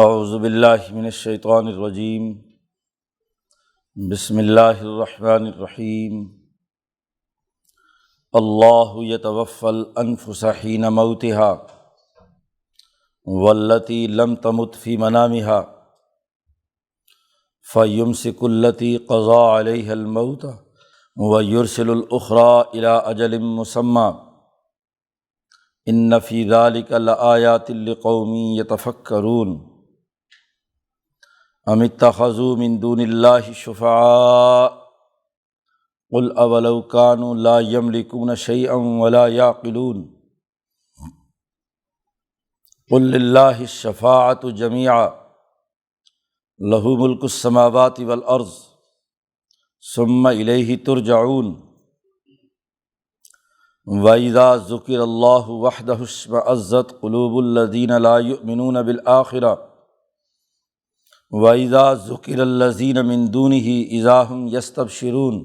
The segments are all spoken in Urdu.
اعوذ باللہ من الشیطان الرجیم بسم اللہ الرحمن الرحیم اللہ یتوفی الانفس حین موتها والتی لم تمت فی منامها فیمسک التی قضی علیہا الموت ویرسل الاخری الی اجل مسمی ان فی ذلک لآیات لقوم یتفکرون ام اتخذوا من دون اللہ شفعاء قل اولو كانوا لا یملکون شیئا ولا یعقلون قل للہ الشفاعۃ جمیعا لہ ملک السماوات والارض ثم الیہ ترجعون وَإِذَا ذُكِرَ اللَّهُ وَحْدَهُ اشْمَأَزَّتْ قُلُوبُ الَّذِينَ لَا يُؤْمِنُونَ بِالْآخِرَةِ وَإِذَا ذُكِرَ الَّذِينَ مِن دُونِهِ إِذَا هُمْ يَسْتَبْشِرُونَ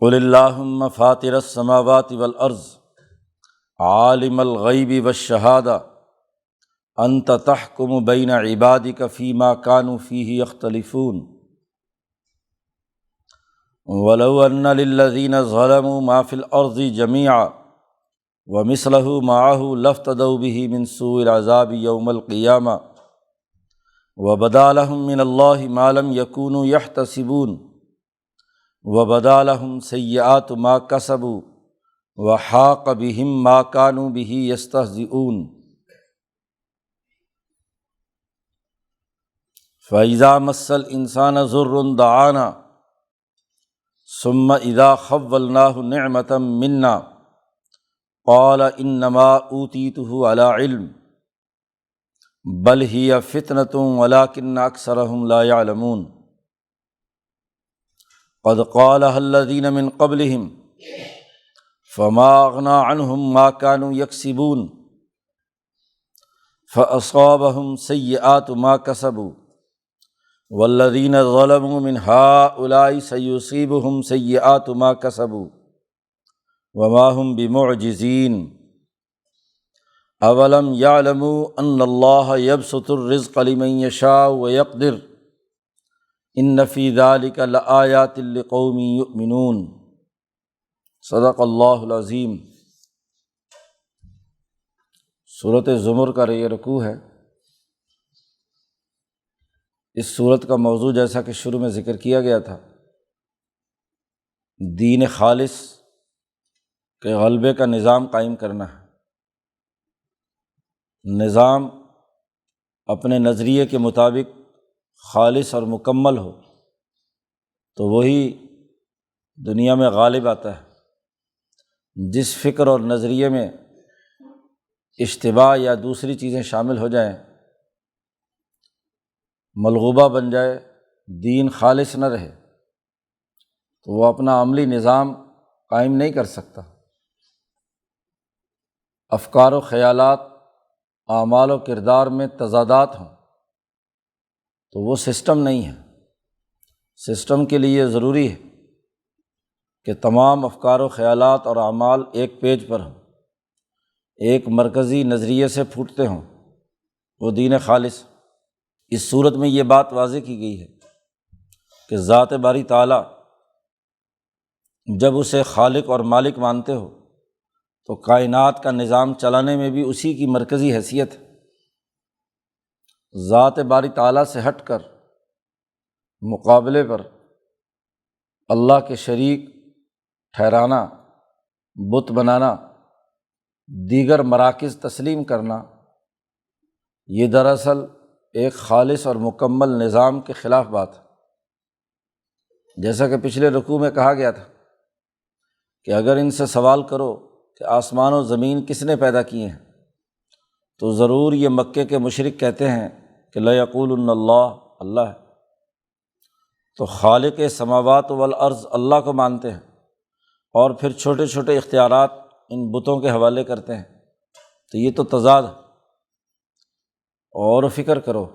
قُلِ اللَّهُمَّ فَاطِرَ السَّمَاوَاتِ وَالْأَرْضِ عَالِمَ الْغَيْبِ وَالشَّهَادَةِ أَنْتَ تَحْكُمُ بَيْنَ عِبَادِكَ فِيمَا كَانُوا فِيهِ يَخْتَلِفُونَ وَلَوْ أَنَّ لِلَّذِينَ ظَلَمُوا مَا فِي الْأَرْضِ جَمِيعًا وَمِثْلَهُ مَعَهُ لَافْتَدَوْا بِهِ مِن سُوءِ الْعَذَابِ يَوْمَ الْقِيَامَةِ وَبَدَا لَهُم مِّنَ اللَّهِ مَا لَمْ يَكُونُوا يَحْتَسِبُونَ وَبَدَا لَهُمْ سَيِّئَاتُ مَا كَسَبُوا وَحَاقَ بِهِم مَّا كَانُوا بِهِ يَسْتَهْزِئُونَ فَإِذَا مَسَّ الْإِنسَانَ ضُرٌّ دَعَانَا ثُمَّ إِذَا خَوَّلْنَاهُ نِعْمَةً مِنَّا قَالَ إِنَّمَا أُوتِيتُهُ عَلَىٰ عِلْمٍ بل ہی فتنۃ ولکن اکثرہم لا یعلمون قد قالها الذین من قبلہم فما اغنی عنہم ما كانوا یکسبون فاصابہم سیئات ما کسبوا والذین ظلموا من ہؤلاء سیصیبہم سیئات ما کسبوا وما ہم بمعجزین اولم یعلموا ان اللہ یبسط الرزق لمن یشاء ویقدر ان فی ذلک لآیات لقوم یؤمنون صدق اللہ العظیم۔ سورۃ زمر کا یہ رکوع ہے۔ اس سورت کا موضوع جیسا کہ شروع میں ذکر کیا گیا تھا، دین خالص کے غلبے کا نظام قائم کرنا ہے۔ نظام اپنے نظریے کے مطابق خالص اور مکمل ہو تو وہی دنیا میں غالب آتا ہے۔ جس فکر اور نظریے میں اشتباہ یا دوسری چیزیں شامل ہو جائیں، ملغوبہ بن جائے، دین خالص نہ رہے تو وہ اپنا عملی نظام قائم نہیں کر سکتا۔ افکار و خیالات، اعمال و کردار میں تضادات ہوں تو وہ سسٹم نہیں ہے۔ سسٹم کے لیے ضروری ہے کہ تمام افکار و خیالات اور اعمال ایک پیج پر ہوں، ایک مرکزی نظریے سے پھوٹتے ہوں، وہ دین خالص۔ اس صورت میں یہ بات واضح کی گئی ہے کہ ذات باری تعالیٰ جب اسے خالق اور مالک مانتے ہو تو کائنات کا نظام چلانے میں بھی اسی کی مرکزی حیثیت ہے۔ ذات باری تعالیٰ سے ہٹ کر مقابلے پر اللہ کے شریک ٹھہرانا، بت بنانا، دیگر مراکز تسلیم کرنا، یہ دراصل ایک خالص اور مکمل نظام کے خلاف بات ہے۔ جیسا کہ پچھلے رکوع میں کہا گیا تھا کہ اگر ان سے سوال کرو کہ آسمان و زمین کس نے پیدا کیے ہیں تو ضرور یہ مکے کے مشرک کہتے ہیں کہ لَيَقُولُنَّ اللَّهُ، اللہ ہے۔ تو خالق سماوات والارض اللہ کو مانتے ہیں اور پھر چھوٹے چھوٹے اختیارات ان بتوں کے حوالے کرتے ہیں، تو یہ تو تضاد ہے۔ اور فکر کرو،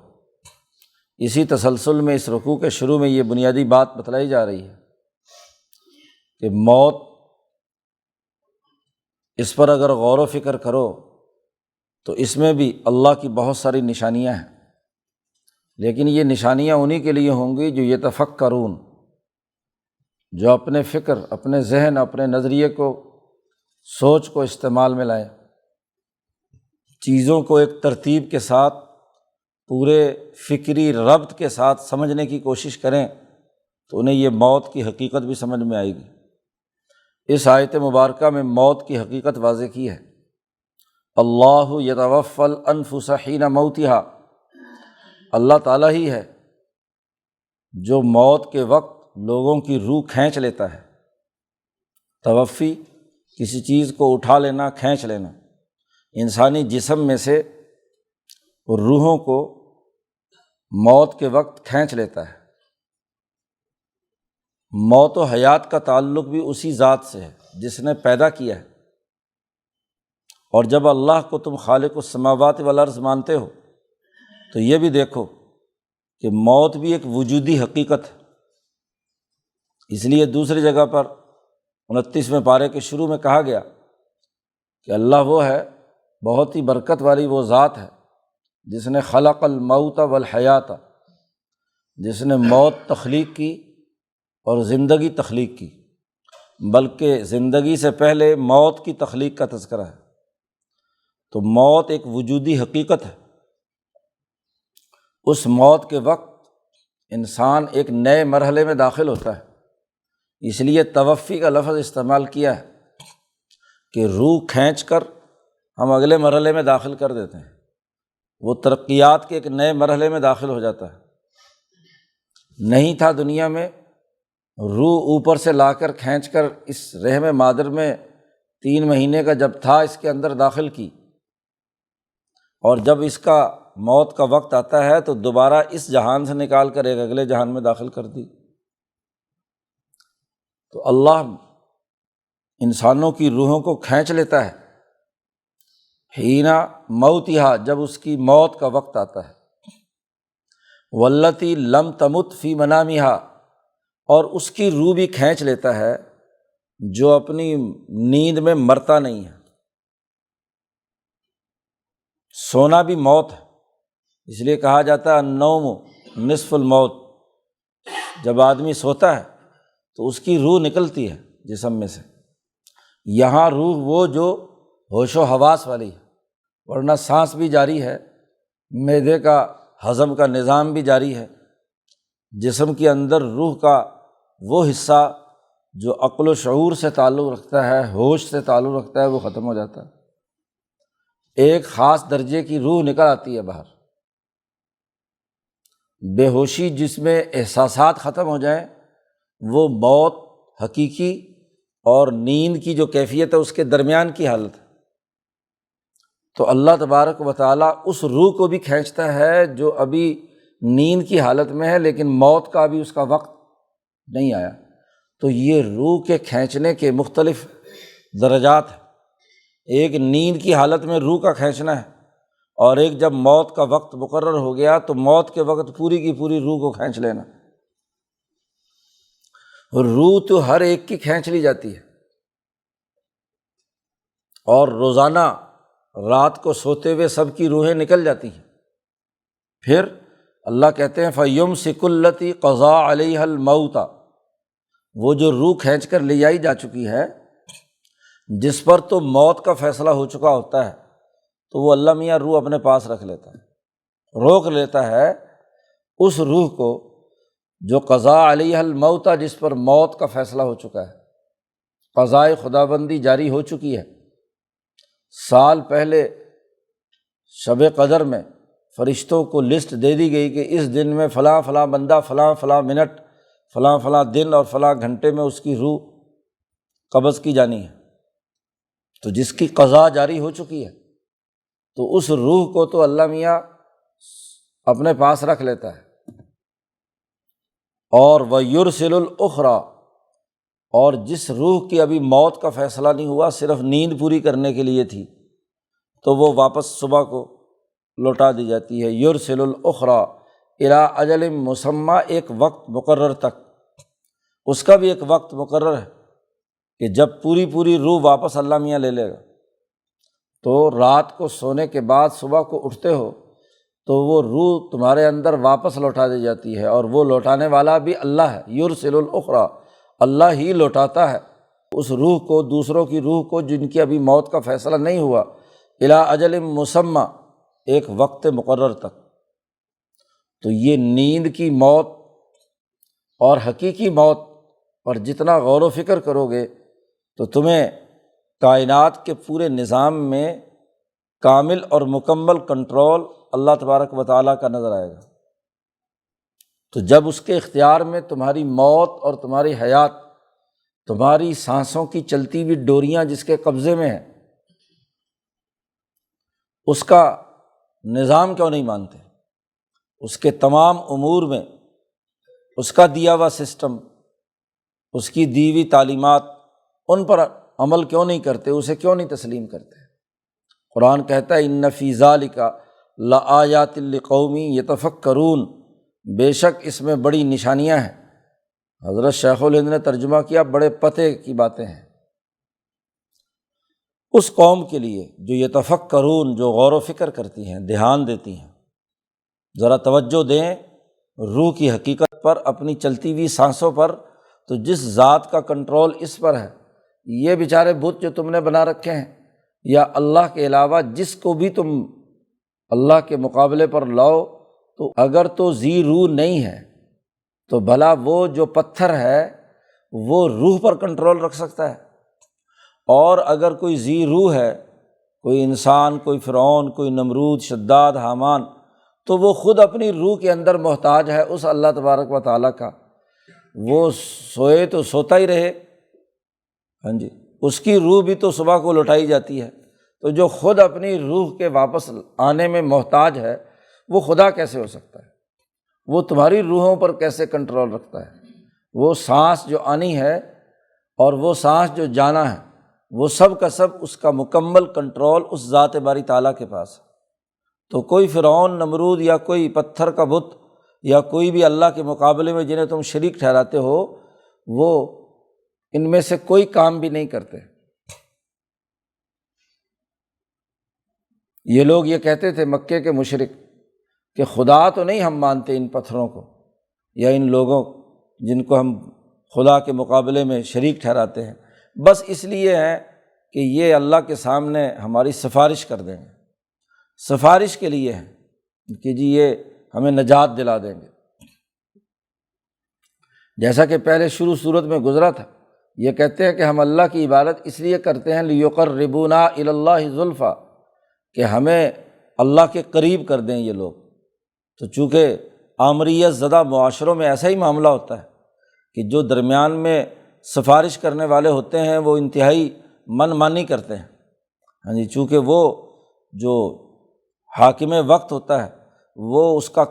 اسی تسلسل میں اس رکوع کے شروع میں یہ بنیادی بات بتلائی جا رہی ہے کہ موت، اس پر اگر غور و فکر کرو تو اس میں بھی اللہ کی بہت ساری نشانیاں ہیں۔ لیکن یہ نشانیاں انہی کے لیے ہوں گی جو یتفکرون، جو اپنے فکر، اپنے ذہن، اپنے نظریے کو، سوچ کو استعمال میں لائیں، چیزوں کو ایک ترتیب کے ساتھ، پورے فکری ربط کے ساتھ سمجھنے کی کوشش کریں تو انہیں یہ موت کی حقیقت بھی سمجھ میں آئے گی۔ اس آیت مبارکہ میں موت کی حقیقت واضح کی ہے۔ اللہ یتوفی الانفس حین موتہا، اللہ تعالیٰ ہی ہے جو موت کے وقت لوگوں کی روح کھینچ لیتا ہے۔ توفی کسی چیز کو اٹھا لینا، کھینچ لینا، انسانی جسم میں سے روحوں کو موت کے وقت کھینچ لیتا ہے۔ موت و حیات کا تعلق بھی اسی ذات سے ہے جس نے پیدا کیا ہے، اور جب اللہ کو تم خالق السماوات والارض مانتے ہو تو یہ بھی دیکھو کہ موت بھی ایک وجودی حقیقت ہے۔ اس لیے دوسری جگہ پر 29ویں پارے کے شروع میں کہا گیا کہ اللہ وہ ہے، بہت ہی برکت والی وہ ذات ہے جس نے خلق الموت والحیات، جس نے موت تخلیق کی اور زندگی تخلیق کی، بلکہ زندگی سے پہلے موت کی تخلیق کا تذکرہ ہے۔ تو موت ایک وجودی حقیقت ہے۔ اس موت کے وقت انسان ایک نئے مرحلے میں داخل ہوتا ہے، اس لیے توفی کا لفظ استعمال کیا ہے کہ روح کھینچ کر ہم اگلے مرحلے میں داخل کر دیتے ہیں، وہ ترقیات کے ایک نئے مرحلے میں داخل ہو جاتا ہے۔ نہیں تھا دنیا میں، روح اوپر سے لا کر کھینچ کر اس رحم مادر میں 3 مہینے کا جب تھا اس کے اندر داخل کی، اور جب اس کا موت کا وقت آتا ہے تو دوبارہ اس جہان سے نکال کر ایک اگلے جہان میں داخل کر دی۔ تو اللہ انسانوں کی روحوں کو کھینچ لیتا ہے حین موتہا، جب اس کی موت کا وقت آتا ہے۔ واللتی لم تمت فی منامہا، اور اس کی روح بھی کھینچ لیتا ہے جو اپنی نیند میں مرتا نہیں ہے۔ سونا بھی موت ہے، اس لیے کہا جاتا ہے النوم نصف الموت۔ جب آدمی سوتا ہے تو اس کی روح نکلتی ہے جسم میں سے۔ یہاں روح وہ جو ہوش و حواس والی ہے، ورنہ سانس بھی جاری ہے، معدے کا ہضم کا نظام بھی جاری ہے۔ جسم کے اندر روح کا وہ حصہ جو عقل و شعور سے تعلق رکھتا ہے، ہوش سے تعلق رکھتا ہے، وہ ختم ہو جاتا ہے۔ ایک خاص درجے کی روح نکل آتی ہے باہر۔ بے ہوشی جس میں احساسات ختم ہو جائیں، وہ موت حقیقی اور نیند کی جو کیفیت ہے اس کے درمیان کی حالت ہے۔ تو اللہ تبارک و تعالیٰ اس روح کو بھی کھینچتا ہے جو ابھی نیند کی حالت میں ہے لیکن موت کا بھی اس کا وقت نہیں آیا۔ تو یہ روح کے کھینچنے کے مختلف درجات ہیں۔ ایک نیند کی حالت میں روح کا کھینچنا ہے، اور ایک جب موت کا وقت مقرر ہو گیا تو موت کے وقت پوری کی پوری روح کو کھینچ لینا۔ روح تو ہر ایک کی کھینچ لی جاتی ہے، اور روزانہ رات کو سوتے ہوئے سب کی روحیں نکل جاتی ہیں۔ پھر اللہ کہتے ہیں فَيُمْسِكُ الَّتِي قَضَىٰ عَلَيْهَا الْمَوْتَ، وہ جو روح کھینچ کر لے جائی جا چکی ہے، جس پر تو موت کا فیصلہ ہو چکا ہوتا ہے، تو وہ اللہ میاں روح اپنے پاس رکھ لیتا ہے، روک لیتا ہے اس روح کو جو قضاء علیہ الموت، جس پر موت کا فیصلہ ہو چکا ہے، قضائے خدابندی جاری ہو چکی ہے۔ سال پہلے شب قدر میں فرشتوں کو لسٹ دے دی گئی کہ اس دن میں فلاں فلاں بندہ فلاں فلاں منٹ فلاں فلاں دن اور فلاں گھنٹے میں اس کی روح قبض کی جانی ہے۔ تو جس کی قضا جاری ہو چکی ہے تو اس روح کو تو اللہ میاں اپنے پاس رکھ لیتا ہے۔ اور وَيُرْسِلُ الْأُخْرَىٰ، اور جس روح کی ابھی موت کا فیصلہ نہیں ہوا، صرف نیند پوری کرنے کے لیے تھی، تو وہ واپس صبح کو لوٹا دی جاتی ہے۔ یرسل الاخری الی اجل مسمى، ایک وقت مقرر تک، اس کا بھی ایک وقت مقرر ہے کہ جب پوری پوری روح واپس اللہ میاں لے لے گا۔ تو رات کو سونے کے بعد صبح کو اٹھتے ہو تو وہ روح تمہارے اندر واپس لوٹا دی جاتی ہے، اور وہ لوٹانے والا بھی اللہ ہے۔ یرسل الاخری، اللہ ہی لوٹاتا ہے اس روح کو، دوسروں کی روح کو جن کی ابھی موت کا فیصلہ نہیں ہوا، الی اجل مسمی، ایک وقت مقرر تک۔ تو یہ نیند کی موت اور حقیقی موت پر جتنا غور و فکر کرو گے تو تمہیں کائنات کے پورے نظام میں کامل اور مکمل کنٹرول اللہ تبارک و تعالیٰ کا نظر آئے گا۔ تو جب اس کے اختیار میں تمہاری موت اور تمہاری حیات، تمہاری سانسوں کی چلتی ہوئی ڈوریاں جس کے قبضے میں ہیں، اس کا نظام کیوں نہیں مانتے؟ اس کے تمام امور میں اس کا دیا ہوا سسٹم، اس کی دی ہوئی تعلیمات، ان پر عمل کیوں نہیں کرتے؟ اسے کیوں نہیں تسلیم کرتے؟ قرآن کہتا ہے ان فی ذالک لآیات لقوم یتفکرون، بے شک اس میں بڑی نشانیاں ہیں۔ حضرت شیخ الہند نے ترجمہ کیا، بڑے پتے کی باتیں ہیں اس قوم کے لیے جو یتفکرون، جو غور و فکر کرتی ہیں، دھیان دیتی ہیں۔ ذرا توجہ دیں روح کی حقیقت پر، اپنی چلتی ہوئی سانسوں پر۔ تو جس ذات کا کنٹرول اس پر ہے، یہ بیچارے بت جو تم نے بنا رکھے ہیں، یا اللہ کے علاوہ جس کو بھی تم اللہ کے مقابلے پر لاؤ، تو اگر تو ذی روح نہیں ہے تو بھلا وہ جو پتھر ہے وہ روح پر کنٹرول رکھ سکتا ہے؟ اور اگر کوئی ذی روح ہے، کوئی انسان، کوئی فرعون، کوئی نمرود، شداد، حامان، تو وہ خود اپنی روح کے اندر محتاج ہے اس اللہ تبارک و تعالیٰ کا۔ وہ سوئے تو سوتا ہی رہے، ہاں جی، اس کی روح بھی تو صبح کو لوٹائی جاتی ہے۔ تو جو خود اپنی روح کے واپس آنے میں محتاج ہے، وہ خدا کیسے ہو سکتا ہے؟ وہ تمہاری روحوں پر کیسے کنٹرول رکھتا ہے؟ وہ سانس جو آنی ہے اور وہ سانس جو جانا ہے، وہ سب کا سب اس کا مکمل کنٹرول اس ذات باری تعالیٰ کے پاس ہے۔ تو کوئی فرعون، نمرود، یا کوئی پتھر کا بت، یا کوئی بھی اللہ کے مقابلے میں جنہیں تم شریک ٹھہراتے ہو، وہ ان میں سے کوئی کام بھی نہیں کرتے۔ یہ لوگ یہ کہتے تھے مکے کے مشرک کہ خدا تو نہیں ہم مانتے ان پتھروں کو یا ان لوگوں جن کو ہم خدا کے مقابلے میں شریک ٹھہراتے ہیں، بس اس لیے ہیں کہ یہ اللہ کے سامنے ہماری سفارش کر دیں گے، سفارش کے لیے ہیں کہ جی یہ ہمیں نجات دلا دیں گے۔ جیسا کہ پہلے شروع صورت میں گزرا تھا، یہ کہتے ہیں کہ ہم اللہ کی عبادت اس لیے کرتے ہیں لیقربونا الی اللہ زلفیٰ، کہ ہمیں اللہ کے قریب کر دیں یہ لوگ۔ تو چونکہ آمریت زدہ معاشروں میں ایسا ہی معاملہ ہوتا ہے کہ جو درمیان میں سفارش کرنے والے ہوتے ہیں وہ انتہائی من مانی کرتے ہیں، ہاں جی، چونکہ وہ جو حاکم وقت ہوتا ہے وہ اس کا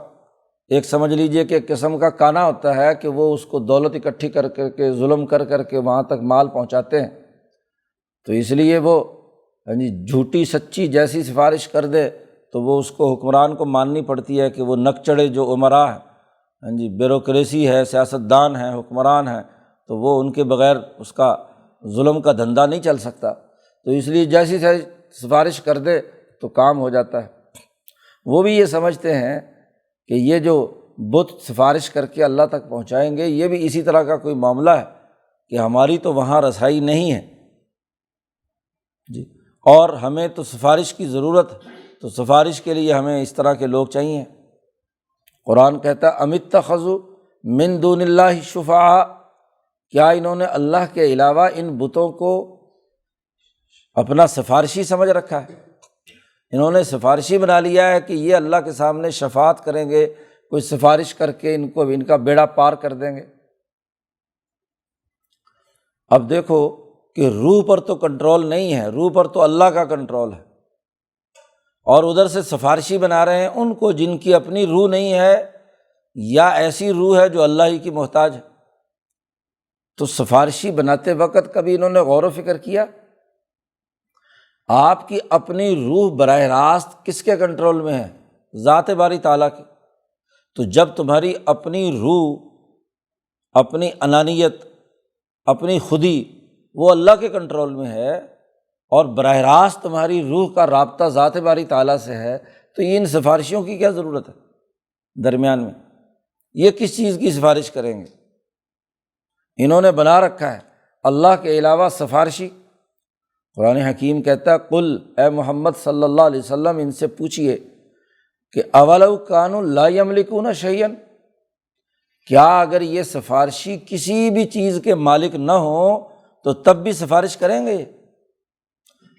ایک سمجھ لیجئے کہ قسم کا کانا ہوتا ہے کہ وہ اس کو دولت اکٹھی کر کر کے، ظلم کر کر کے وہاں تک مال پہنچاتے ہیں۔ تو اس لیے وہ ہاں جی جھوٹی سچی جیسی سفارش کر دے تو وہ اس کو حکمران کو ماننی پڑتی ہے کہ وہ نک چڑھے جو امراء ہیں، ہاں جی، بیوروکریسی ہے، سیاستدان ہیں، حکمران ہیں، تو وہ ان کے بغیر اس کا ظلم کا دھندا نہیں چل سکتا۔ تو اس لیے جیسی سفارش کر دے تو کام ہو جاتا ہے۔ وہ بھی یہ سمجھتے ہیں کہ یہ جو بت سفارش کر کے اللہ تک پہنچائیں گے، یہ بھی اسی طرح کا کوئی معاملہ ہے کہ ہماری تو وہاں رسائی نہیں ہے جی، اور ہمیں تو سفارش کی ضرورت ہے، تو سفارش کے لیے ہمیں اس طرح کے لوگ چاہیے۔ قرآن کہتا ہے ام اتخذوا من دون اللہ شفعاء، کیا انہوں نے اللہ کے علاوہ ان بتوں کو اپنا سفارشی سمجھ رکھا ہے؟ انہوں نے سفارشی بنا لیا ہے کہ یہ اللہ کے سامنے شفاعت کریں گے، کوئی سفارش کر کے ان کا بیڑا پار کر دیں گے۔ اب دیکھو کہ روح پر تو کنٹرول نہیں ہے، روح پر تو اللہ کا کنٹرول ہے، اور ادھر سے سفارشی بنا رہے ہیں ان کو جن کی اپنی روح نہیں ہے یا ایسی روح ہے جو اللہ ہی کی محتاج ہے۔ تو سفارشی بناتے وقت کبھی انہوں نے غور و فکر کیا آپ کی اپنی روح براہ راست کس کے کنٹرول میں ہے؟ ذات باری تعالیٰ کی۔ تو جب تمہاری اپنی روح، اپنی انانیت، اپنی خودی وہ اللہ کے کنٹرول میں ہے، اور براہ راست تمہاری روح کا رابطہ ذات باری تعالیٰ سے ہے، تو ان سفارشیوں کی کیا ضرورت ہے درمیان میں؟ یہ کس چیز کی سفارش کریں گے؟ انہوں نے بنا رکھا ہے اللہ کے علاوہ سفارشی۔ قرآن حکیم کہتا ہے قل، اے محمد صلی اللہ علیہ وسلم ان سے پوچھئے کہ اولو کانوا لا یملکون شیئا، کیا اگر یہ سفارشی کسی بھی چیز کے مالک نہ ہوں تو تب بھی سفارش کریں گے؟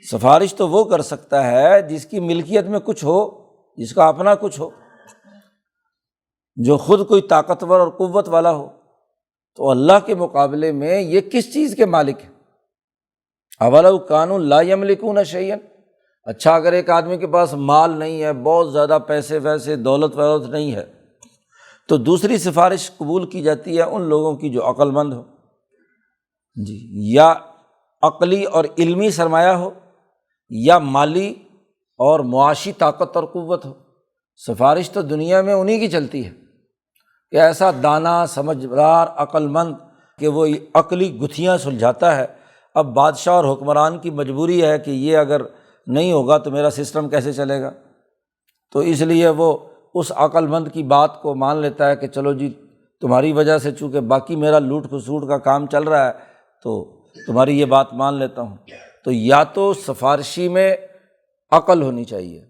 سفارش تو وہ کر سکتا ہے جس کی ملکیت میں کچھ ہو، جس کا اپنا کچھ ہو، جو خود کوئی طاقتور اور قوت والا ہو۔ تو اللہ کے مقابلے میں یہ کس چیز کے مالک ہیں؟ اولو کانوا لا یملکون شیئا۔ اچھا، اگر ایک آدمی کے پاس مال نہیں ہے، بہت زیادہ پیسے ویسے دولت نہیں ہے، تو دوسری سفارش قبول کی جاتی ہے ان لوگوں کی جو عقل مند ہو، جی، یا عقلی اور علمی سرمایہ ہو، یا مالی اور معاشی طاقت اور قوت ہو۔ سفارش تو دنیا میں انہی کی چلتی ہے کہ ایسا دانا، سمجھدار، عقل مند کہ وہ عقلی گتھیاں سلجھاتا ہے۔ اب بادشاہ اور حکمران کی مجبوری ہے کہ یہ اگر نہیں ہوگا تو میرا سسٹم کیسے چلے گا، تو اس لیے وہ اس عقل مند کی بات کو مان لیتا ہے کہ چلو جی تمہاری وجہ سے چونکہ باقی میرا لوٹ کھسوٹ کا کام چل رہا ہے تو تمہاری یہ بات مان لیتا ہوں۔ تو یا تو سفارشی میں عقل ہونی چاہیے،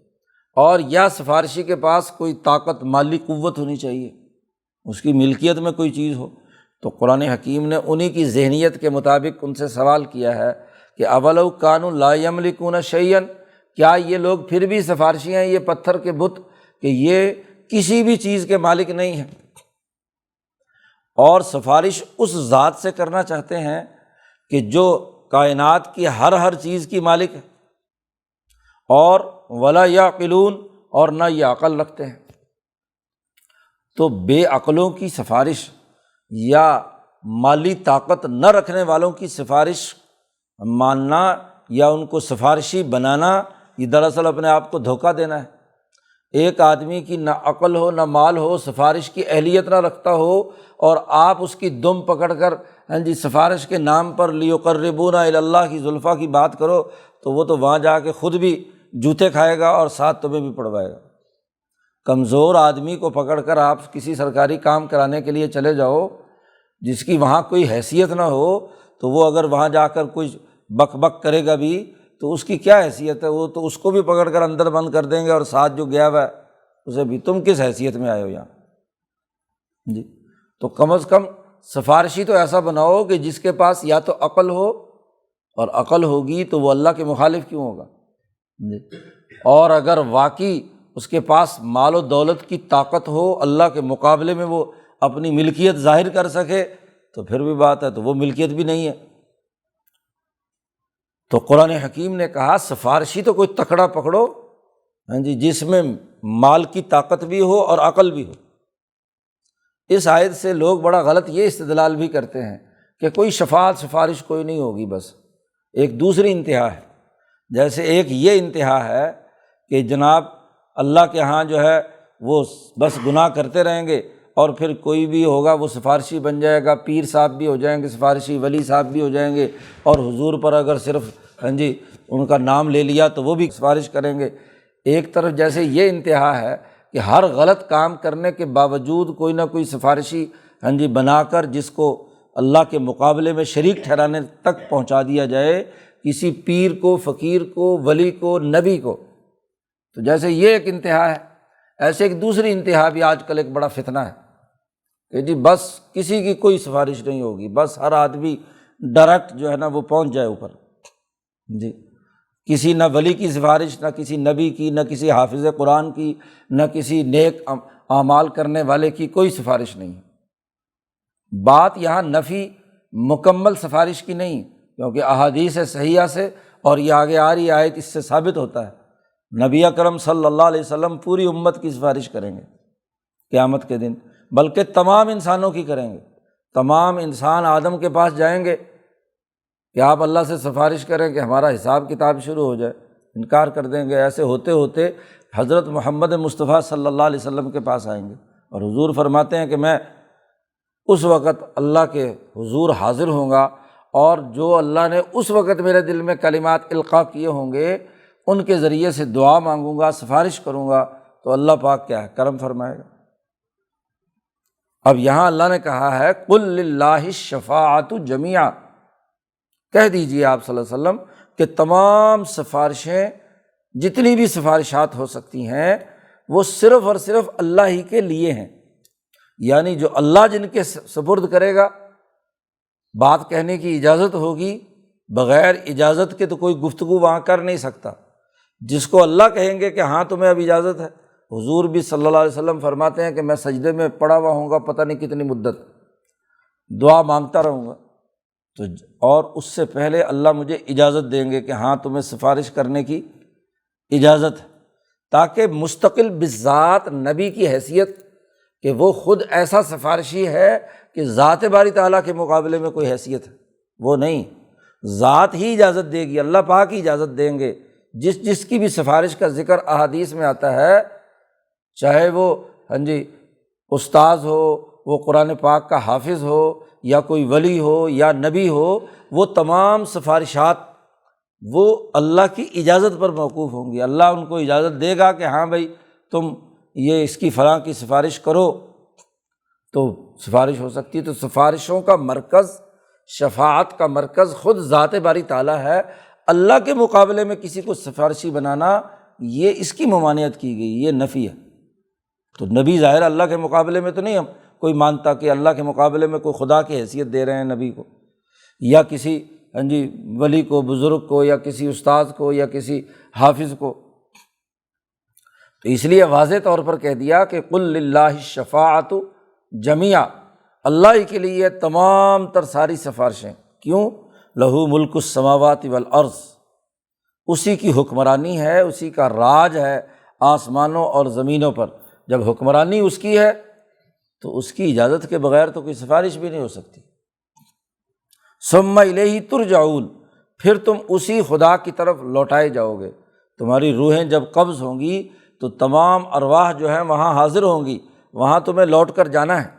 اور یا سفارشی کے پاس کوئی طاقت، مالی قوت ہونی چاہیے، اس کی ملکیت میں کوئی چیز ہو۔ تو قرآن حکیم نے انہی کی ذہنیت کے مطابق ان سے سوال کیا ہے کہ اولو کانوا لا یملکون شیئا، کیا یہ لوگ پھر بھی سفارشی ہیں، یہ پتھر کے بت، کہ یہ کسی بھی چیز کے مالک نہیں ہیں، اور سفارش اس ذات سے کرنا چاہتے ہیں کہ جو کائنات کی ہر چیز کی مالک ہے، اور ولا یعقلون، اور نہ یہ عقل رکھتے ہیں۔ تو بے عقلوں کی سفارش یا مالی طاقت نہ رکھنے والوں کی سفارش ماننا یا ان کو سفارشی بنانا، یہ دراصل اپنے آپ کو دھوکہ دینا ہے۔ ایک آدمی کی نہ عقل ہو، نہ مال ہو، سفارش کی اہلیت نہ رکھتا ہو، اور آپ اس کی دم پکڑ کر سفارش کے نام پر لیقربونا الی اللہ کی زلفیٰ کی بات کرو، تو وہ تو وہاں جا کے خود بھی جوتے کھائے گا اور ساتھ تمہیں بھی پڑوائے گا۔ کمزور آدمی کو پکڑ کر آپ کسی سرکاری کام کرانے کے لیے چلے جاؤ، جس کی وہاں کوئی حیثیت نہ ہو، تو وہ اگر وہاں جا کر کوئی بک بک کرے گا بھی تو اس کی کیا حیثیت ہے؟ وہ تو اس کو بھی پکڑ کر اندر بند کر دیں گے، اور ساتھ جو گیا ہوا ہے اسے بھی، تم کس حیثیت میں آئے ہو یہاں؟ جی، تو کم از کم سفارشی تو ایسا بناؤ کہ جس کے پاس یا تو عقل ہو، اور عقل ہوگی تو وہ اللہ کے مخالف کیوں ہوگا؟ جی، اور اگر واقعی اس کے پاس مال و دولت کی طاقت ہو، اللہ کے مقابلے میں وہ اپنی ملکیت ظاہر کر سکے، تو پھر بھی بات ہے، تو وہ ملکیت بھی نہیں ہے۔ تو قرآن حکیم نے کہا سفارشی تو کوئی تکڑا پکڑو، جی، جس میں مال کی طاقت بھی ہو اور عقل بھی ہو۔ اس آیت سے لوگ بڑا غلط یہ استدلال بھی کرتے ہیں کہ کوئی شفاعت سفارش کوئی نہیں ہوگی، بس ایک دوسری انتہا ہے۔ جیسے ایک یہ انتہا ہے کہ جناب اللہ کے ہاں جو ہے وہ بس گناہ کرتے رہیں گے، اور پھر کوئی بھی ہوگا وہ سفارشی بن جائے گا، پیر صاحب بھی ہو جائیں گے سفارشی، ولی صاحب بھی ہو جائیں گے، اور حضور پر اگر صرف ان کا نام لے لیا تو وہ بھی سفارش کریں گے۔ ایک طرف جیسے یہ انتہا ہے کہ ہر غلط کام کرنے کے باوجود کوئی نہ کوئی سفارشی بنا کر جس کو اللہ کے مقابلے میں شریک ٹھہرانے تک پہنچا دیا جائے، کسی پیر کو، فقیر کو، ولی کو، نبی کو۔ تو جیسے یہ ایک انتہا ہے، ایسے ایک دوسری انتہا بھی آج کل ایک بڑا فتنہ ہے کہ جی بس کسی کی کوئی سفارش نہیں ہوگی، بس ہر آدمی ڈائریکٹ جو ہے نا وہ پہنچ جائے اوپر، جی، کسی نہ ولی کی سفارش، نہ کسی نبی کی، نہ کسی حافظ قرآن کی، نہ کسی نیک اعمال کرنے والے کی کوئی سفارش نہیں۔ بات یہاں نفی مکمل سفارش کی نہیں، کیونکہ احادیث صحیحہ سے اور یہ آگے آ رہی آیت اس سے ثابت ہوتا ہے، نبی اکرم صلی اللہ علیہ وسلم پوری امت کی سفارش کریں گے قیامت کے دن، بلکہ تمام انسانوں کی کریں گے۔ تمام انسان آدم کے پاس جائیں گے کہ آپ اللہ سے سفارش کریں کہ ہمارا حساب کتاب شروع ہو جائے، انکار کر دیں گے۔ ایسے ہوتے ہوتے حضرت محمد مصطفیٰ صلی اللہ علیہ وسلم کے پاس آئیں گے، اور حضور فرماتے ہیں کہ میں اس وقت اللہ کے حضور حاضر ہوں گا، اور جو اللہ نے اس وقت میرے دل میں کلمات القاء کیے ہوں گے ان کے ذریعے سے دعا مانگوں گا، سفارش کروں گا تو اللہ پاک کیا ہے، کرم فرمائے گا۔ اب یہاں اللہ نے کہا ہے قل للہ الشفاعۃ جمیعا، کہہ دیجیے آپ صلی اللہ علیہ وسلم کہ تمام سفارشیں، جتنی بھی سفارشات ہو سکتی ہیں وہ صرف اور صرف اللہ ہی کے لیے ہیں، یعنی جو اللہ جن کے سپرد کرے گا، بات کہنے کی اجازت ہوگی، بغیر اجازت کے تو کوئی گفتگو وہاں کر نہیں سکتا۔ جس کو اللہ کہیں گے کہ ہاں تمہیں اب اجازت ہے، حضور بھی صلی اللہ علیہ وسلم فرماتے ہیں کہ میں سجدے میں پڑا ہوا ہوں گا پتہ نہیں کتنی مدت، دعا مانگتا رہوں گا، تو اور اس سے پہلے اللہ مجھے اجازت دیں گے کہ ہاں تمہیں سفارش کرنے کی اجازت ہے، تاکہ مستقل بذات نبی کی حیثیت کہ وہ خود ایسا سفارشی ہے کہ ذات باری تعالیٰ کے مقابلے میں کوئی حیثیت ہے وہ نہیں، ذات ہی اجازت دے گی، اللہ پاک ہی اجازت دیں گے۔ جس کی بھی سفارش کا ذکر احادیث میں آتا ہے، چاہے وہ استاذ ہو، وہ قرآن پاک کا حافظ ہو، یا کوئی ولی ہو یا نبی ہو، وہ تمام سفارشات وہ اللہ کی اجازت پر موقوف ہوں گی۔ اللہ ان کو اجازت دے گا کہ ہاں بھائی تم یہ اس کی فلاں کی سفارش کرو تو سفارش ہو سکتی ہے۔ تو سفارشوں کا مرکز، شفاعت کا مرکز خود ذات باری تعالیٰ ہے۔ اللہ کے مقابلے میں کسی کو سفارشی بنانا، یہ اس کی ممانعت کی گئی، یہ نفی ہے۔ تو نبی ظاہر اللہ کے مقابلے میں تو نہیں ہم کوئی مانتا کہ اللہ کے مقابلے میں کوئی خدا کی حیثیت دے رہے ہیں نبی کو، یا کسی ولی کو، بزرگ کو، یا کسی استاذ کو، یا کسی حافظ کو۔ تو اس لیے واضح طور پر کہہ دیا کہ قل للہ الشفاعۃ جمیعا، اللہ ہی کے لیے تمام تر ساری سفارشیں۔ کیوں؟ لہو ملک السماوات والارض، اسی کی حکمرانی ہے، اسی کا راج ہے آسمانوں اور زمینوں پر۔ جب حکمرانی اس کی ہے تو اس کی اجازت کے بغیر تو کوئی سفارش بھی نہیں ہو سکتی۔ ثم الیہ ترجعون، پھر تم اسی خدا کی طرف لوٹائے جاؤ گے۔ تمہاری روحیں جب قبض ہوں گی تو تمام ارواح جو ہیں وہاں حاضر ہوں گی، وہاں تمہیں لوٹ کر جانا ہے۔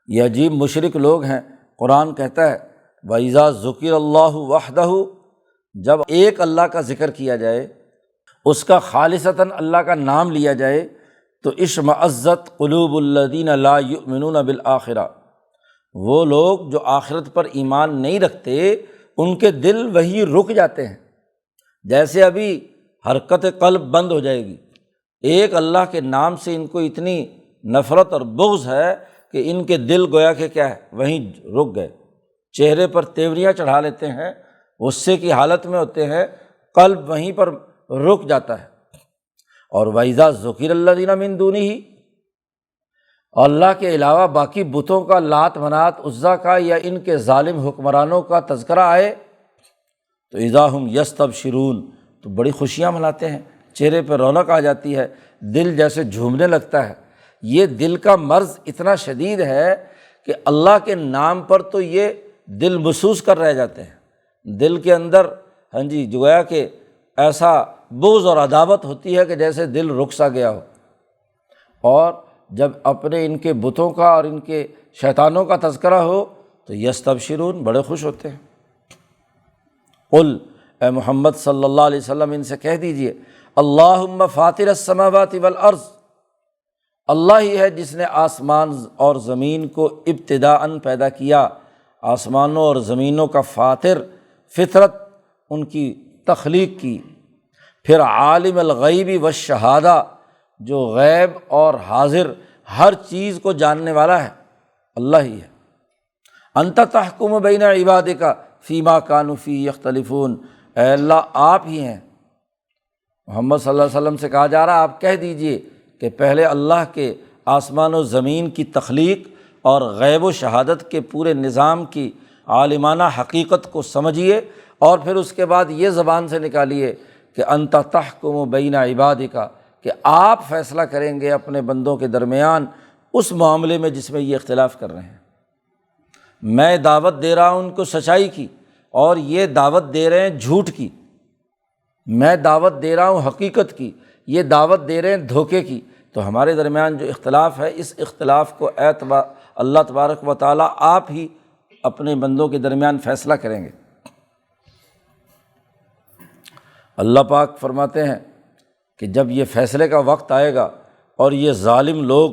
یہ عجیب مشرک لوگ ہیں، قرآن کہتا ہے وَإِذَا ذُكِرَ اللَّهُ وَحْدَهُ، جب ایک اللہ کا ذکر کیا جائے، اس کا خالصتاً اللہ کا نام لیا جائے، تو اشمئزت قلوب الذین لا یؤمنون بالآخرہ، وہ لوگ جو آخرت پر ایمان نہیں رکھتے ان کے دل وہی رک جاتے ہیں، جیسے ابھی حرکت قلب بند ہو جائے گی۔ ایک اللہ کے نام سے ان کو اتنی نفرت اور بغض ہے کہ ان کے دل گویا کہ کیا ہے، وہیں رک گئے، چہرے پر تیوریاں چڑھا لیتے ہیں، غصے کی حالت میں ہوتے ہیں، قلب وہیں پر رک جاتا ہے۔ اور وَإِذَا ذُكِرَ الَّذِينَ مِن دُونِهِ، اللہ کے علاوہ باقی بتوں کا، لات منات عزیٰ کا، یا ان کے ظالم حکمرانوں کا تذکرہ آئے تو اذا ہم یستبشرون، تو بڑی خوشیاں مناتے ہیں، چہرے پہ رونق آ جاتی ہے، دل جیسے جھومنے لگتا ہے۔ یہ دل کا مرض اتنا شدید ہے کہ اللہ کے نام پر تو یہ دل محسوس کر رہ جاتے ہیں، دل کے اندر جو گویا کہ ایسا بغض اور عداوت ہوتی ہے کہ جیسے دل رک سا گیا ہو۔ اور جب اپنے ان کے بتوں کا اور ان کے شیطانوں کا تذکرہ ہو تو یستبشرون، بڑے خوش ہوتے ہیں۔ قل، اے محمد صلی اللہ علیہ وسلم ان سے کہہ دیجئے اللہم فاطر السماوات والارض، اللہ ہی ہے جس نے آسمان اور زمین کو ابتداءً پیدا کیا، آسمانوں اور زمینوں کا فاطر، فطرت ان کی تخلیق کی، پھر عالم الغیب والشہادہ، جو غیب اور حاضر ہر چیز کو جاننے والا ہے، اللہ ہی ہے۔ انت تحکم بین عبادک فیما کانوا فیہ یختلفون، اے اللہ آپ ہی ہیں۔ محمد صلی اللہ علیہ وسلم سے کہا جا رہا آپ کہہ دیجئے کہ پہلے اللہ کے آسمان و زمین کی تخلیق اور غیب و شہادت کے پورے نظام کی عالمانہ حقیقت کو سمجھیے، اور پھر اس کے بعد یہ زبان سے نکالیے کہ انت تحکم بین عبادک، کہ آپ فیصلہ کریں گے اپنے بندوں کے درمیان اس معاملے میں جس میں یہ اختلاف کر رہے ہیں۔ میں دعوت دے رہا ہوں ان کو سچائی کی، اور یہ دعوت دے رہے ہیں جھوٹ کی۔ میں دعوت دے رہا ہوں حقیقت کی، یہ دعوت دے رہے ہیں دھوکے کی۔ تو ہمارے درمیان جو اختلاف ہے، اس اختلاف کو اللہ تبارک و تعالیٰ آپ ہی اپنے بندوں کے درمیان فیصلہ کریں گے۔ اللہ پاک فرماتے ہیں کہ جب یہ فیصلے کا وقت آئے گا اور یہ ظالم لوگ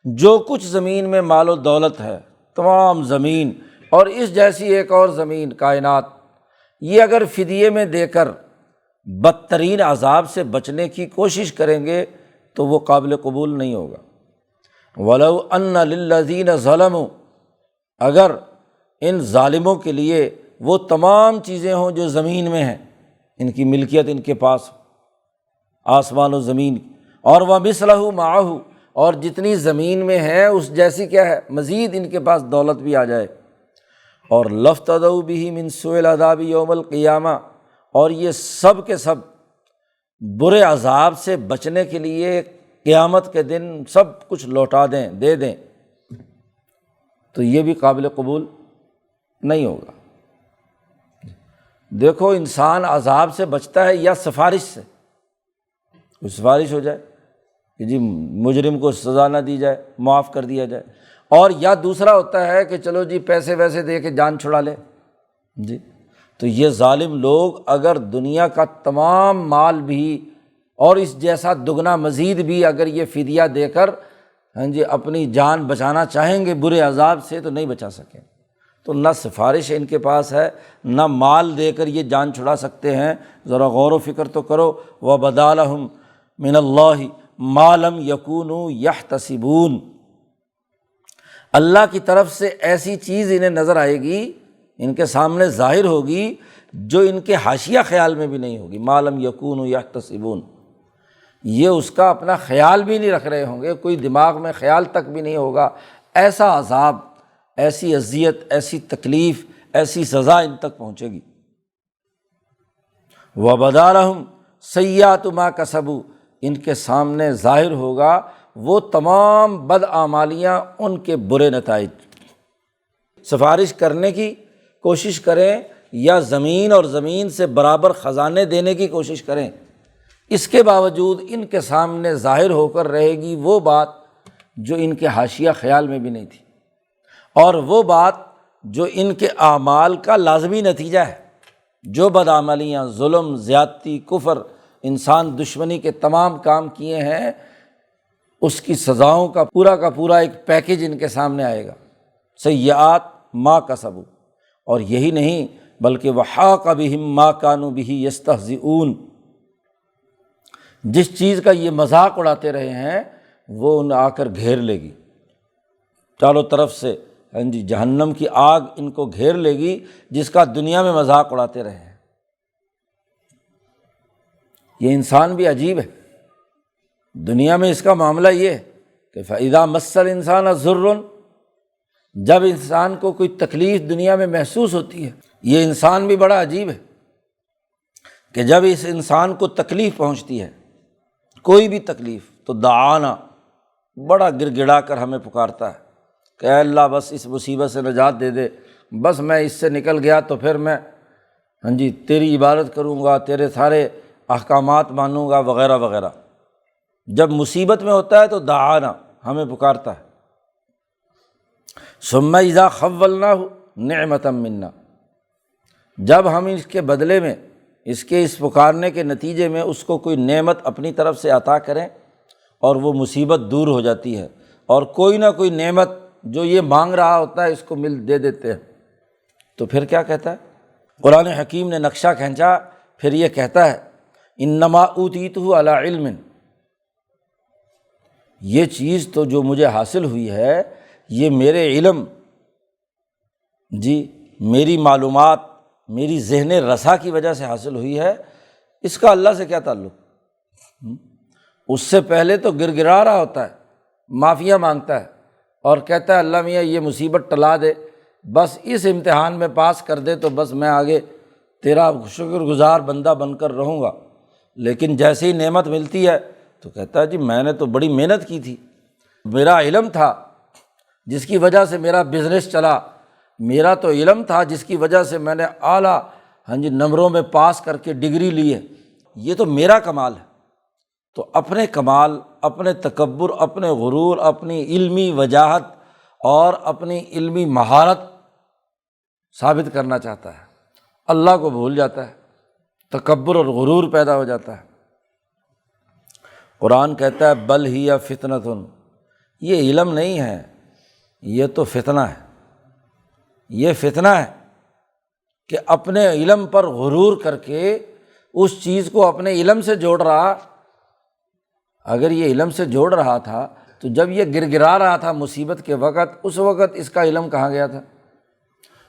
جو کچھ زمین میں مال و دولت ہے، تمام زمین اور اس جیسی ایک اور زمین کائنات، یہ اگر فدیے میں دے کر بدترین عذاب سے بچنے کی کوشش کریں گے تو وہ قابل قبول نہیں ہوگا۔ وَلَوْ أَنَّ لِلَّذِينَ ظَلَمُوا، اگر ان ظالموں کے لیے وہ تمام چیزیں ہوں جو زمین میں ہیں، ان کی ملکیت ان کے پاس، آسمان و زمین، اور وَمِثْلَهُ مَعَهُ، اور جتنی زمین میں ہے اس جیسی کیا ہے مزید ان کے پاس دولت بھی آ جائے، اور لَافْتَدَوْا بِهِ مِنْ سُوءِ الْعَذَابِ يَوْمَ الْقِيَامَةِ، اور یہ سب کے سب برے عذاب سے بچنے کے لیے قیامت کے دن سب کچھ لوٹا دیں، دے دیں، تو یہ بھی قابل قبول نہیں ہوگا۔ دیکھو انسان عذاب سے بچتا ہے یا سفارش سے، کوئی سفارش ہو جائے کہ جی مجرم کو سزا نہ دی جائے، معاف کر دیا جائے، اور یا دوسرا ہوتا ہے کہ چلو جی پیسے ویسے دے کے جان چھڑا لے جی۔ تو یہ ظالم لوگ اگر دنیا کا تمام مال بھی اور اس جیسا دگنا مزید بھی اگر یہ فدیہ دے کر جی اپنی جان بچانا چاہیں گے برے عذاب سے تو نہیں بچا سکیں، تو نہ سفارش ان کے پاس ہے، نہ مال دے کر یہ جان چھڑا سکتے ہیں۔ ذرا غور و فکر تو کرو، وَبَدَا لَهُم مِّنَ اللَّهِ مَا لَمْ يَكُونُوا يَحْتَسِبُونَ، اللہ کی طرف سے ایسی چیز انہیں نظر آئے گی، ان کے سامنے ظاہر ہوگی جو ان کے حاشیہ خیال میں بھی نہیں ہوگی۔ مَا لَمْ يَكُونُوا يَحْتَسِبُونَ، یہ اس کا اپنا خیال بھی نہیں رکھ رہے ہوں گے، کوئی دماغ میں خیال تک بھی نہیں ہوگا، ایسا عذاب، ایسی اذیت، ایسی تکلیف، ایسی سزا ان تک پہنچے گی۔ وَبَدَا لَهُمْ سَيِّئَاتُ مَا كَسَبُوا، ان کے سامنے ظاہر ہوگا وہ تمام بدعمالیاں، ان کے برے نتائج۔ سفارش کرنے کی کوشش کریں یا زمین اور زمین سے برابر خزانے دینے کی کوشش کریں، اس کے باوجود ان کے سامنے ظاہر ہو کر رہے گی وہ بات جو ان کے حاشیہ خیال میں بھی نہیں تھی، اور وہ بات جو ان کے اعمال کا لازمی نتیجہ ہے، جو بدعملیاں، ظلم، زیادتی، کفر، انسان دشمنی کے تمام کام کیے ہیں، اس کی سزاؤں کا پورا ایک پیکیج ان کے سامنے آئے گا۔ سیئات ما کسبوا، اور یہی نہیں بلکہ وحاق بہم ما کانوا بہ یستہزئون، جس چیز کا یہ مذاق اڑاتے رہے ہیں وہ انہیں آ کر گھیر لے گی، چاروں طرف سے جی جہنم کی آگ ان کو گھیر لے گی، جس کا دنیا میں مذاق اڑاتے رہے ہیں۔ یہ انسان بھی عجیب ہے، دنیا میں اس کا معاملہ یہ ہے کہ فَإِذَا مَسَّ الْإِنسَانَ ضُرٌّ، جب انسان کو کوئی تکلیف دنیا میں محسوس ہوتی ہے، یہ انسان بھی بڑا عجیب ہے کہ جب اس انسان کو تکلیف پہنچتی ہے، کوئی بھی تکلیف، تو دعانا، بڑا گڑ گڑا کر ہمیں پکارتا ہے کہ اے اللہ بس اس مصیبت سے نجات دے دے، بس میں اس سے نکل گیا تو پھر میں جی تیری عبادت کروں گا، تیرے سارے احکامات مانوں گا وغیرہ وغیرہ۔ جب مصیبت میں ہوتا ہے تو دعانا، ہمیں پکارتا ہے۔ ثم اذا خولناہ نعمۃ منا، جب ہم اس کے بدلے میں، اس پکارنے کے نتیجے میں اس کو کوئی نعمت اپنی طرف سے عطا کریں اور وہ مصیبت دور ہو جاتی ہے، اور کوئی نہ کوئی نعمت جو یہ مانگ رہا ہوتا ہے اس کو دے دیتے ہیں، تو پھر کیا کہتا ہے قرآن حکیم نے؟ نقشہ کھینچا، پھر یہ کہتا ہے انما اوتیتہ علی علم، یہ چیز تو جو مجھے حاصل ہوئی ہے یہ میرے علم، جی میری معلومات، میری ذہن رسا کی وجہ سے حاصل ہوئی ہے، اس کا اللہ سے کیا تعلق؟ اس سے پہلے تو گڑ گڑا رہا ہوتا ہے، معافیہ مانگتا ہے اور کہتا ہے اللہ میاں یہ مصیبت ٹلا دے، بس اس امتحان میں پاس کر دے تو بس میں آگے تیرا شکر گزار بندہ بن کر رہوں گا۔ لیکن جیسے ہی نعمت ملتی ہے تو کہتا ہے جی میں نے تو بڑی محنت کی تھی، میرا علم تھا جس کی وجہ سے میرا بزنس چلا، میرا تو علم تھا جس کی وجہ سے میں نے اعلیٰ نمبروں میں پاس کر کے ڈگری لی ہے، یہ تو میرا کمال ہے۔ تو اپنے کمال، اپنے تکبر، اپنے غرور، اپنی علمی وجاہت اور اپنی علمی مہارت ثابت کرنا چاہتا ہے، اللہ کو بھول جاتا ہے، تکبر اور غرور پیدا ہو جاتا ہے۔ قرآن کہتا ہے بل ہی فتنۃ، یہ علم نہیں ہے، یہ تو فتنہ ہے، یہ فتنہ ہے کہ اپنے علم پر غرور کر کے اس چیز کو اپنے علم سے جوڑ رہا۔ اگر یہ علم سے جوڑ رہا تھا تو جب یہ گر گرا رہا تھا مصیبت کے وقت، اس وقت اس کا علم کہاں گیا تھا؟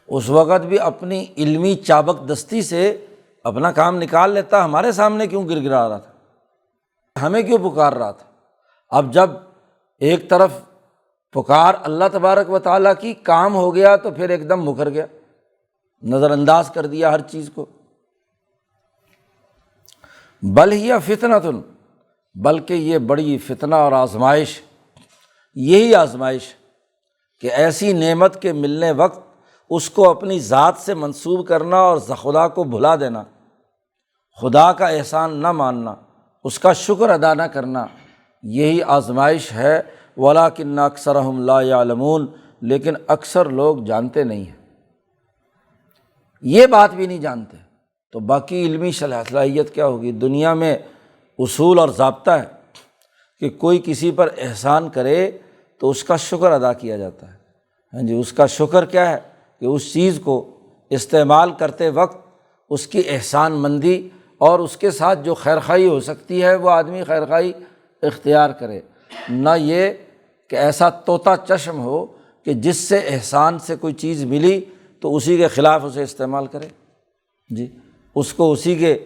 اس وقت بھی اپنی علمی چابک دستی سے اپنا کام نکال لیتا، ہمارے سامنے کیوں گر گرا رہا تھا، ہمیں کیوں پکار رہا تھا؟ اب جب ایک طرف پکار اللہ تبارک و تعالیٰ کی کام ہو گیا تو پھر ایک دم مکر گیا، نظر انداز کر دیا ہر چیز کو۔ بل ہی فتنۃ، بلکہ یہ بڑی فتنہ اور آزمائش، یہی آزمائش کہ ایسی نعمت کے ملنے وقت اس کو اپنی ذات سے منسوب کرنا اور خدا کو بھلا دینا، خدا کا احسان نہ ماننا، اس کا شکر ادا نہ کرنا، یہی آزمائش ہے۔ وَلَٰكِنَّ أَكْثَرَهُمْ لَا يَعْلَمُونَ، لیکن اکثر لوگ جانتے نہیں ہیں، یہ بات بھی نہیں جانتے، تو باقی علمی صلاحیت کیا ہوگی؟ دنیا میں اصول اور ضابطہ ہے کہ کوئی کسی پر احسان کرے تو اس کا شکر ادا کیا جاتا ہے۔ ہاں جی، اس کا شکر کیا ہے کہ اس چیز کو استعمال کرتے وقت اس کی احسان مندی اور اس کے ساتھ جو خیرخواہی ہو سکتی ہے وہ آدمی خیرخواہی اختیار کرے، نہ یہ کہ ایسا طوطا چشم ہو کہ جس سے احسان سے کوئی چیز ملی تو اسی کے خلاف اسے استعمال کرے، جی اس کو اسی کے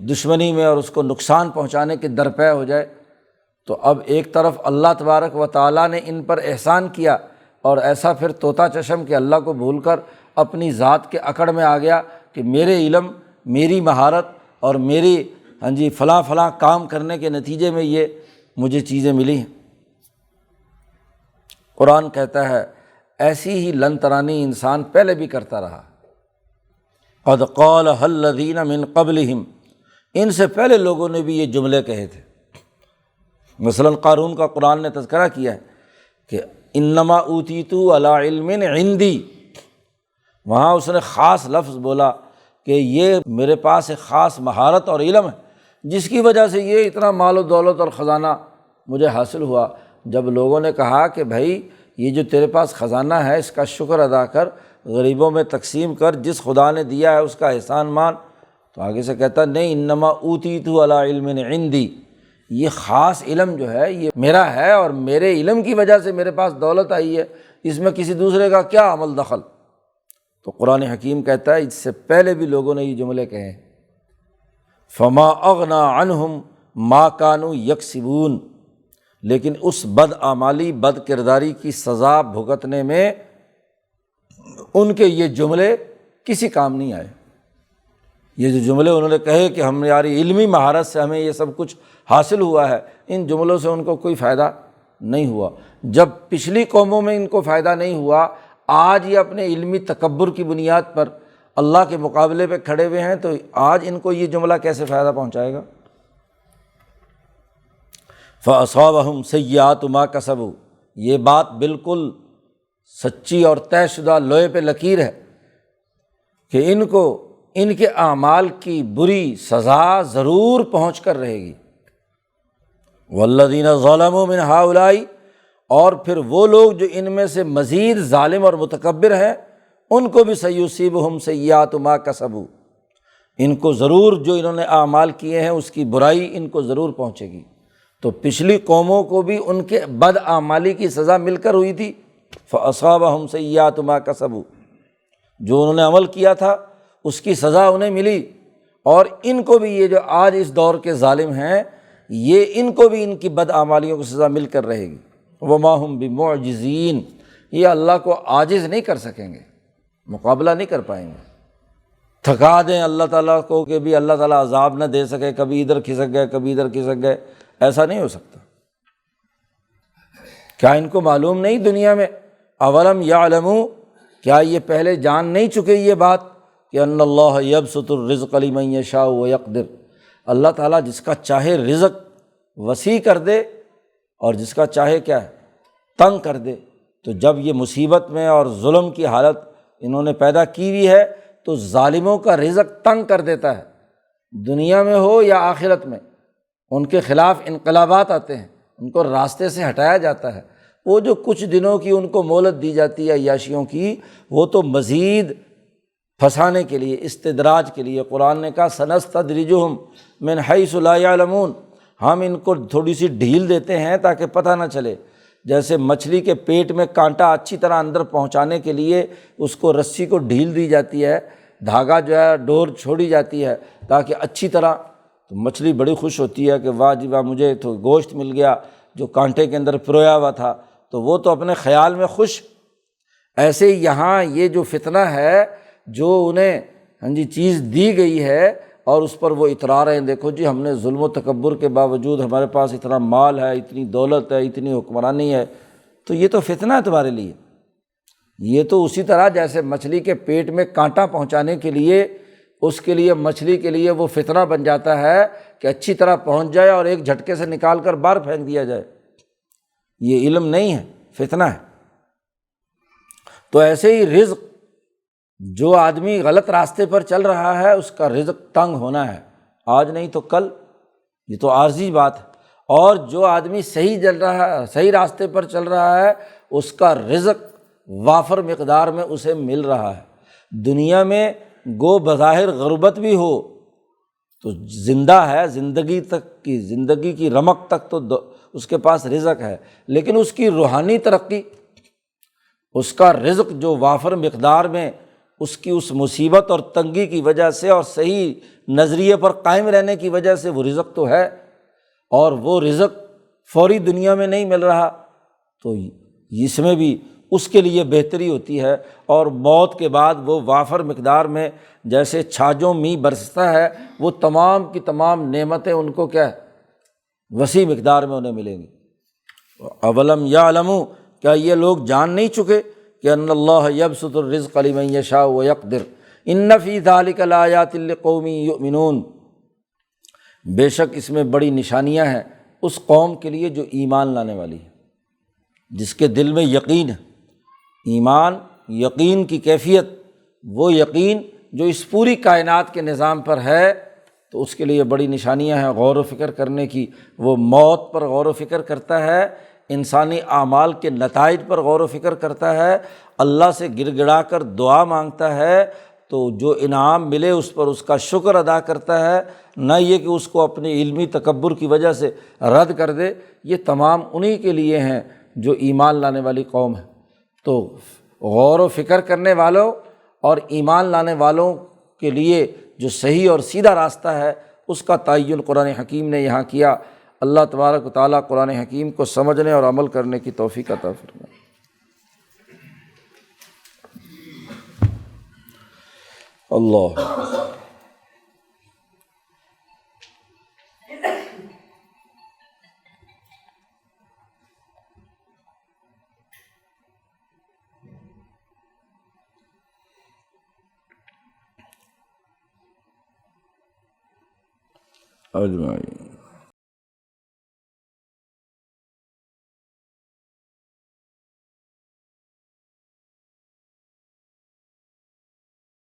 دشمنی میں اور اس کو نقصان پہنچانے کے درپے ہو جائے۔ تو اب ایک طرف اللہ تبارک و تعالیٰ نے ان پر احسان کیا، اور ایسا پھر طوطا چشم کہ اللہ کو بھول کر اپنی ذات کے اکڑ میں آ گیا کہ میرے علم، میری مہارت اور میری فلاں فلاں کام کرنے کے نتیجے میں یہ مجھے چیزیں ملی ہیں۔ قرآن کہتا ہے ایسی ہی لن ترانی انسان پہلے بھی کرتا رہا۔ قد قالها الذین من قبلہم، ان سے پہلے لوگوں نے بھی یہ جملے کہے تھے۔ مثلاً قارون کا قرآن نے تذکرہ کیا ہے کہ انما اوتیت علی علم عندی، وہاں اس نے خاص لفظ بولا کہ یہ میرے پاس ایک خاص مہارت اور علم ہے جس کی وجہ سے یہ اتنا مال و دولت اور خزانہ مجھے حاصل ہوا۔ جب لوگوں نے کہا کہ بھائی یہ جو تیرے پاس خزانہ ہے اس کا شکر ادا کر، غریبوں میں تقسیم کر، جس خدا نے دیا ہے اس کا احسان مان، تو آگے سے کہتا نہیں انما اوتیت علی علم عندی، یہ خاص علم جو ہے یہ میرا ہے اور میرے علم کی وجہ سے میرے پاس دولت آئی ہے، اس میں کسی دوسرے کا کیا عمل دخل۔ تو قرآن حکیم کہتا ہے اس سے پہلے بھی لوگوں نے یہ جملے کہے ہیں۔ فما اغنی عنہم ما کانوا یکسبون، لیکن اس بدعمالی بد کرداری کی سزا بھگتنے میں ان کے یہ جملے کسی کام نہیں آئے۔ یہ جو جملے انہوں نے کہے کہ ہماری علمی مہارت سے ہمیں یہ سب کچھ حاصل ہوا ہے، ان جملوں سے ان کو کوئی فائدہ نہیں ہوا۔ جب پچھلی قوموں میں ان کو فائدہ نہیں ہوا، آج یہ اپنے علمی تکبر کی بنیاد پر اللہ کے مقابلے پہ کھڑے ہوئے ہیں، تو آج ان کو یہ جملہ کیسے فائدہ پہنچائے گا؟ فَأَصَابَهُمْ سَيِّئَاتُ مَا كَسَبُوا، یہ بات بالکل سچی اور طے شدہ لوہے پہ لکیر ہے کہ ان کو ان کے اعمال کی بری سزا ضرور پہنچ کر رہے گی۔ وَالَّذِينَ ظَلَمُوا مِنْ هَؤُلَاءِ، اور پھر وہ لوگ جو ان میں سے مزید ظالم اور متکبر ہیں ان کو بھی سَيُصِيبُهُمْ سَيِّئَاتُ مَا كَسَبُوا، ان کو ضرور جو انہوں نے اعمال کیے ہیں اس کی برائی ان کو ضرور پہنچے گی۔ تو پچھلی قوموں کو بھی ان کے بد اعمالی کی سزا مل کر ہوئی تھی، فَأَصَابَهُمْ سَيِّئَاتُ مَا كَسَبُوا، جو انہوں نے عمل کیا تھا اس کی سزا انہیں ملی، اور ان کو بھی یہ جو آج اس دور کے ظالم ہیں یہ ان کو بھی ان کی بد اعمالیوں کی سزا مل کر رہے گی۔ وَمَا هُمْ بِمُعْجِزِينَ، یہ اللہ کو عاجز نہیں کر سکیں گے، مقابلہ نہیں کر پائیں گے۔ تھکا دیں اللہ تعالیٰ کو کہ بھی اللہ تعالیٰ عذاب نہ دے سکے، کبھی ادھر کھسک گئے کبھی ادھر کھسک گئے، ایسا نہیں ہو سکتا۔ کیا ان کو معلوم نہیں دنیا میں؟ اولم یعلموا، کیا یہ پہلے جان نہیں چکے یہ بات کہ ان اللہ یبسط الرزق لمن یشاء ویقدر، اللہ تعالیٰ جس کا چاہے رزق وسیع کر دے اور جس کا چاہے کیا ہے تنگ کر دے۔ تو جب یہ مصیبت میں اور ظلم کی حالت انہوں نے پیدا کی ہوئی ہے تو ظالموں کا رزق تنگ کر دیتا ہے، دنیا میں ہو یا آخرت میں، ان کے خلاف انقلابات آتے ہیں، ان کو راستے سے ہٹایا جاتا ہے۔ وہ جو کچھ دنوں کی ان کو مہلت دی جاتی ہے عیاشیوں کی، وہ تو مزید پھنسانے کے لیے، استدراج کے لیے۔ قرآن نے کہا سنستدرجہم من حیث لا یعلمون، ہم ان کو تھوڑی سی ڈھیل دیتے ہیں تاکہ پتہ نہ چلے۔ جیسے مچھلی کے پیٹ میں کانٹا اچھی طرح اندر پہنچانے کے لیے اس کو رسی کو ڈھیل دی جاتی ہے، دھاگا جو ہے ڈور چھوڑی جاتی ہے تاکہ اچھی طرح، تو مچھلی بڑی خوش ہوتی ہے کہ واہ جی واہ مجھے تو گوشت مل گیا جو کانٹے کے اندر پرویا ہوا تھا، تو وہ تو اپنے خیال میں خوش۔ ایسے ہی یہاں یہ جو فتنہ ہے، جو انہیں چیز دی گئی ہے اور اس پر وہ اترا رہے ہیں، دیکھو جی ہم نے ظلم و تکبر کے باوجود ہمارے پاس اتنا مال ہے، اتنی دولت ہے، اتنی حکمرانی ہے، تو یہ تو فتنہ ہے تمہارے لیے۔ یہ تو اسی طرح جیسے مچھلی کے پیٹ میں کانٹا پہنچانے کے لیے، اس کے لیے مچھلی کے لیے وہ فتنہ بن جاتا ہے کہ اچھی طرح پہنچ جائے اور ایک جھٹکے سے نکال کر باہر پھینک دیا جائے۔ یہ علم نہیں ہے، فتنہ ہے۔ تو ایسے ہی رزق، جو آدمی غلط راستے پر چل رہا ہے اس کا رزق تنگ ہونا ہے، آج نہیں تو کل، یہ تو عارضی بات ہے۔ اور جو آدمی صحیح چل رہا ہے، صحیح راستے پر چل رہا ہے، اس کا رزق وافر مقدار میں اسے مل رہا ہے۔ دنیا میں گو بظاہر غربت بھی ہو تو زندہ ہے، زندگی کی رمق تک تو اس کے پاس رزق ہے، لیکن اس کی روحانی ترقی، اس کا رزق جو وافر مقدار میں، اس کی اس مصیبت اور تنگی کی وجہ سے اور صحیح نظریے پر قائم رہنے کی وجہ سے وہ رزق تو ہے، اور وہ رزق فوری دنیا میں نہیں مل رہا، تو اس میں بھی اس کے لیے بہتری ہوتی ہے۔ اور موت کے بعد وہ وافر مقدار میں جیسے چھاجوں می برستا ہے، وہ تمام کی تمام نعمتیں ان کو کیا ہے، وسیع مقدار میں انہیں ملیں گی۔ اولم یعلموا، کیا یہ لوگ جان نہیں چکے کہ ان اللہ یبسط الرزق لمن یشاء ویقدر ان فی ذلک لآیات لقوم یؤمنون، بے شک اس میں بڑی نشانیاں ہیں اس قوم کے لیے جو ایمان لانے والی ہے، جس کے دل میں یقین ہے۔ ایمان، یقین کی کیفیت، وہ یقین جو اس پوری کائنات کے نظام پر ہے، تو اس کے لیے بڑی نشانیاں ہیں غور و فکر کرنے کی۔ وہ موت پر غور و فکر کرتا ہے، انسانی اعمال کے نتائج پر غور و فکر کرتا ہے، اللہ سے گڑ گڑا کر دعا مانگتا ہے، تو جو انعام ملے اس پر اس کا شکر ادا کرتا ہے، نہ یہ کہ اس کو اپنی علمی تکبر کی وجہ سے رد کر دے۔ یہ تمام انہی کے لیے ہیں جو ایمان لانے والی قوم ہے۔ تو غور و فکر کرنے والوں اور ایمان لانے والوں کے لیے جو صحیح اور سیدھا راستہ ہے، اس کا تعین قرآن حکیم نے یہاں کیا۔ اللہ تبارک و تعالیٰ قرآن حکیم کو سمجھنے اور عمل کرنے کی توفیق عطا فرمائے۔ اللہ اجمعین۔